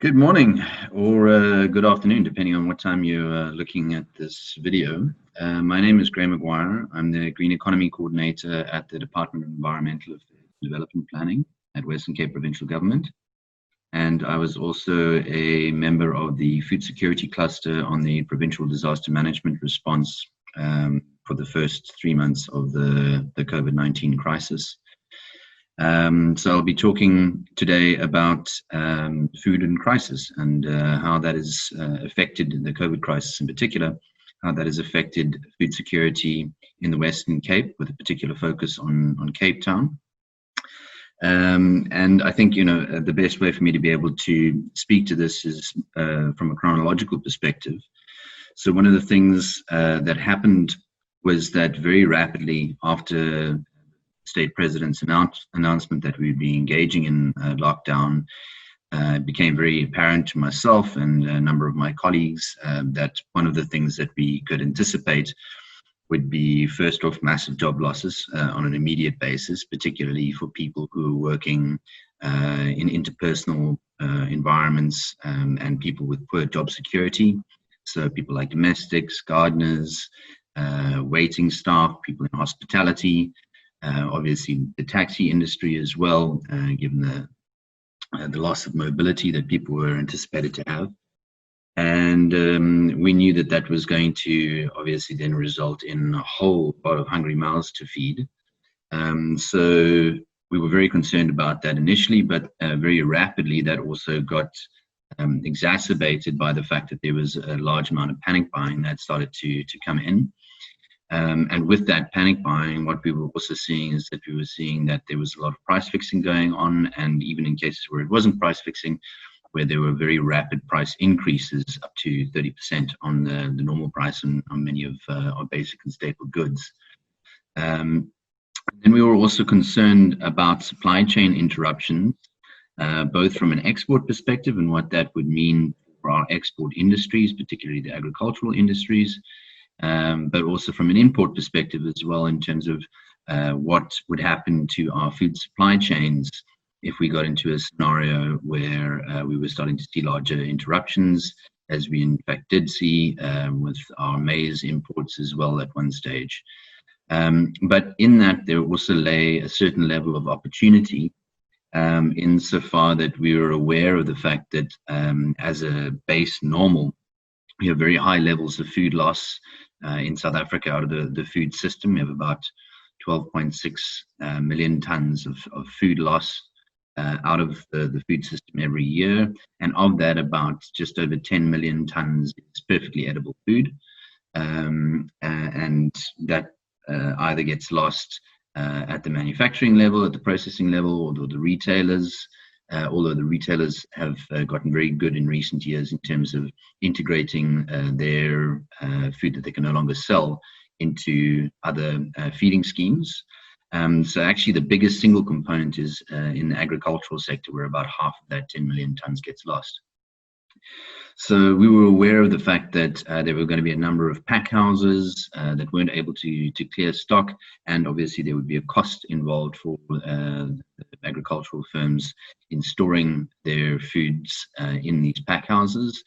Good morning or good afternoon, depending on what time you're looking at this video. My name is Maguire. I'm the Green Economy Coordinator at the Department of Environmental Affairs and Development Planning at Western Cape Provincial Government. And I was also a member of the Food Security Cluster on the Provincial Disaster Management Response for the first 3 months of the COVID-19 crisis. So I'll be talking today about food in crisis and how that has affected the COVID crisis in particular, how that has affected food security in the Western Cape with a particular focus on Cape Town. And I think, the best way for me to be able to speak to this is from a chronological perspective. So one of the things that happened was that very rapidly after state president's announcement that we'd be engaging in lockdown, it became very apparent to myself and a number of my colleagues that one of the things that we could anticipate would be, first off, massive job losses on an immediate basis, particularly for people who are working in interpersonal environments and people with poor job security. So people like domestics, gardeners, waiting staff, people in hospitality, obviously the taxi industry as well, given the loss of mobility that people were anticipated to have. And we knew that that was going to obviously then result in a whole lot of hungry mouths to feed. So we were very concerned about that initially, but very rapidly that also got exacerbated by the fact that there was a large amount of panic buying that started to come in. And with that panic buying, what we were also seeing is that we were seeing that there was a lot of price fixing going on, and even in cases where it wasn't price fixing, where there were very rapid price increases up to 30% on the normal price on many of our basic and staple goods. And we were also concerned about supply chain interruptions, both from an export perspective and what that would mean for our export industries, particularly the agricultural industries, but also from an import perspective as well, in terms of what would happen to our food supply chains if we got into a scenario where we were starting to see larger interruptions, as we in fact did see with our maize imports as well at one stage. But in that, there also lay a certain level of opportunity insofar that we were aware of the fact that as a base normal, we have very high levels of food loss in South Africa out of the food system. We have about 12.6 million tons of food loss out of the food system every year. And of that, about just over 10 million tons is perfectly edible food. And that either gets lost at the manufacturing level, at the processing level, or the retailers. Although the retailers have gotten very good in recent years in terms of integrating their food that they can no longer sell into other feeding schemes. So actually the biggest single component is in the agricultural sector, where about half of that 10 million tons gets lost. So we were aware of the fact that there were going to be a number of pack houses that weren't able to clear stock, and obviously there would be a cost involved for agricultural firms in storing their foods in these pack houses,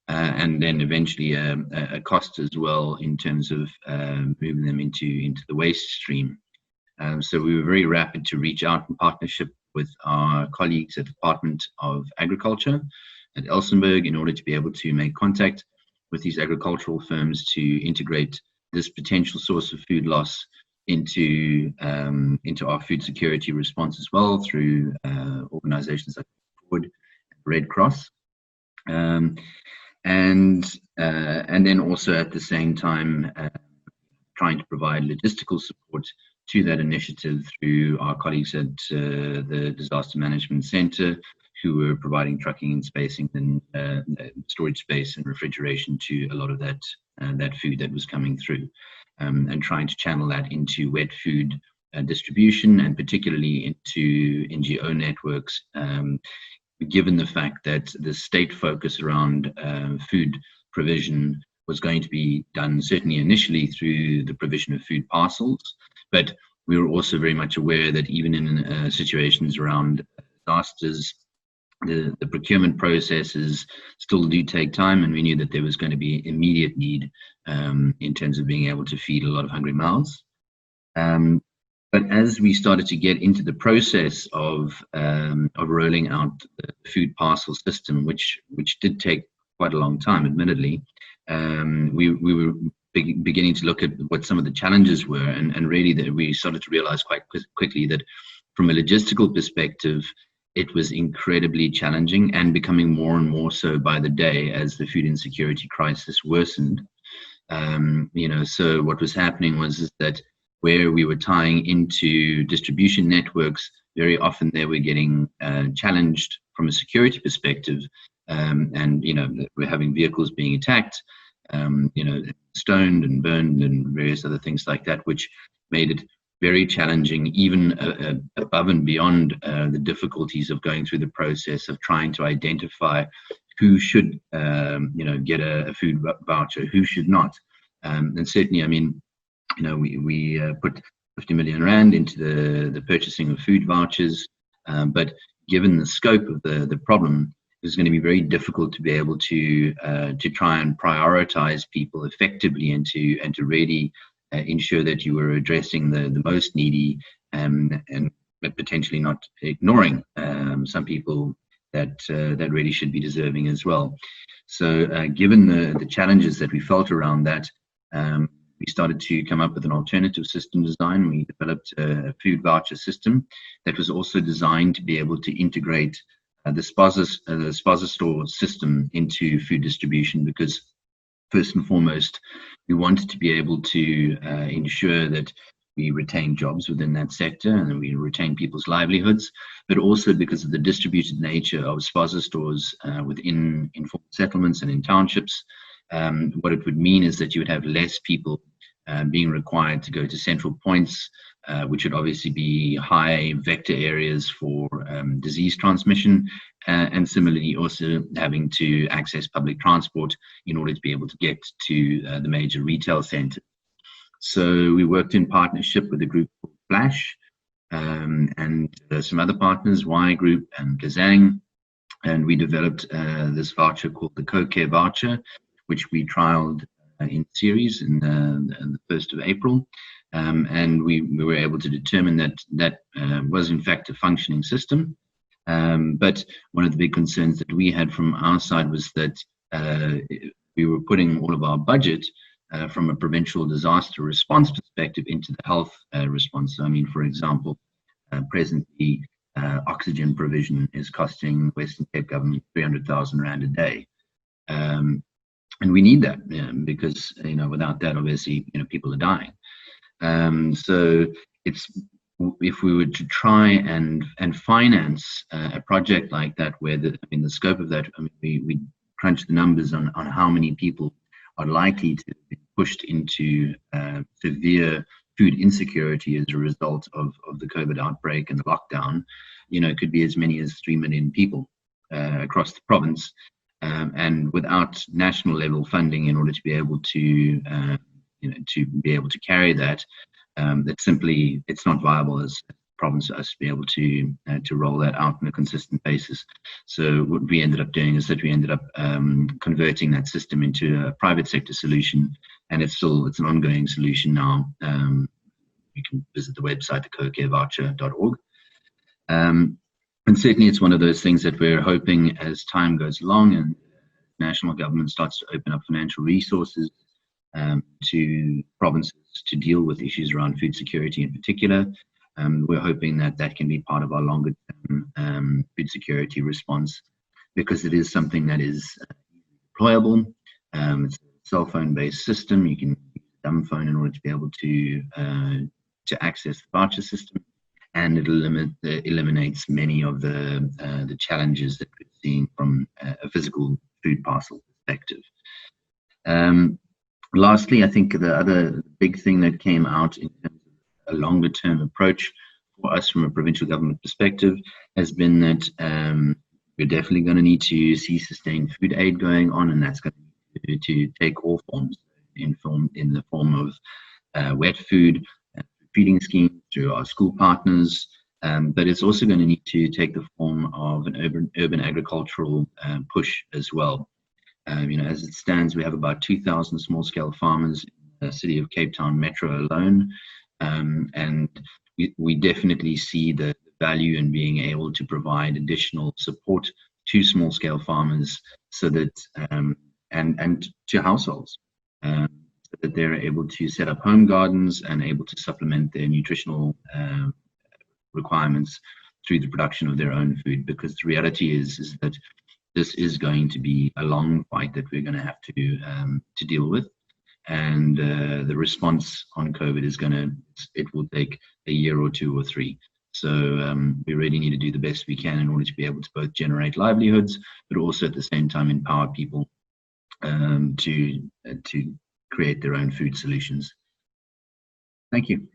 and then eventually a cost as well in terms of moving them into the waste stream. So we were very rapid to reach out in partnership with our colleagues at the Department of Agriculture at Elsenburg in order to be able to make contact with these agricultural firms to integrate this potential source of food loss into our food security response as well, through organizations like Red Cross, and then also at the same time trying to provide logistical support to that initiative through our colleagues at the Disaster Management Center, who were providing trucking and spacing and storage space and refrigeration to a lot of that food that was coming through, and trying to channel that into wet food distribution, and particularly into NGO networks, given the fact that the state focus around food provision was going to be done certainly initially through the provision of food parcels, but we were also very much aware that even in situations around disasters the procurement processes still do take time, and we knew that there was going to be immediate need in terms of being able to feed a lot of hungry mouths. But as we started to get into the process of rolling out the food parcel system, which did take quite a long time, admittedly, we were beginning to look at what some of the challenges were, and really that we started to realize quite quickly that from a logistical perspective, it was incredibly challenging and becoming more and more so by the day as the food insecurity crisis worsened. So what was happening was that where we were tying into distribution networks, very often they were getting challenged from a security perspective, and we're having vehicles being attacked, stoned and burned and various other things like that, which made it very challenging, even above and beyond the difficulties of going through the process of trying to identify who should, get a food voucher, who should not. And certainly, I mean, we put 50 million rand into the purchasing of food vouchers, but given the scope of the problem, it was going to be very difficult to be able to try and prioritize people effectively and to really ensure that you were addressing the most needy, and potentially not ignoring some people that really should be deserving as well. So given the challenges that we felt around that, we started to come up with an alternative system design. We developed a food voucher system that was also designed to be able to integrate the spaza store system into food distribution, because first and foremost, we wanted to be able to ensure that we retain jobs within that sector and we retain people's livelihoods, but also because of the distributed nature of spaza stores within informal settlements and in townships. What it would mean is that you would have less people being required to go to central points, which would obviously be high vector areas for disease transmission, and similarly also having to access public transport in order to be able to get to the major retail centers. So we worked in partnership with a group called Flash, and some other partners, Y Group and Gazang, and we developed this voucher called the Co-Care voucher, which we trialed in series in the 1st of April. And we were able to determine that was in fact a functioning system. But one of the big concerns that we had from our side was that we were putting all of our budget from a provincial disaster response perspective into the health response. So, I mean, for example, presently oxygen provision is costing Western Cape government 300,000 rand a day. And we need that because, without that, obviously, people are dying. So if we were to try and finance a project like that, where the scope of that, we crunched the numbers on how many people are likely to be pushed into severe food insecurity as a result of the COVID outbreak and the lockdown. It could be as many as 3 million people across the province, and without national level funding in order to be able to carry that, that simply it's not viable as a province for us to be able to roll that out on a consistent basis. So what we ended up doing is that we ended up converting that system into a private sector solution, and it's an ongoing solution now. You can visit the website, thecocarevoucher.org. And certainly it's one of those things that we're hoping, as time goes along and national government starts to open up financial resources to provinces to deal with issues around food security in particular, we're hoping that can be part of our longer term food security response, because it is something that is deployable. It's a cell phone based system. You can use a dumb phone in order to be able to access the voucher system, and it eliminates many of the challenges that we're seeing from a physical food parcel perspective. Lastly, I think the other big thing that came out in terms of a longer term approach for us from a provincial government perspective has been that we're definitely going to need to see sustained food aid going on, and that's going to take all forms, in the form of wet food, feeding schemes through our school partners, But it's also going to need to take the form of an urban agricultural push as well. As it stands, we have about 2,000 small-scale farmers in the city of Cape Town Metro alone, and we definitely see the value in being able to provide additional support to small-scale farmers, so that and to households, so that they're able to set up home gardens and able to supplement their nutritional requirements through the production of their own food. Because the reality is that this is going to be a long fight that we're going to have to deal with, and the response on COVID it will take a year or 2 or 3. So we really need to do the best we can in order to be able to both generate livelihoods, but also at the same time empower people to create their own food solutions. Thank you.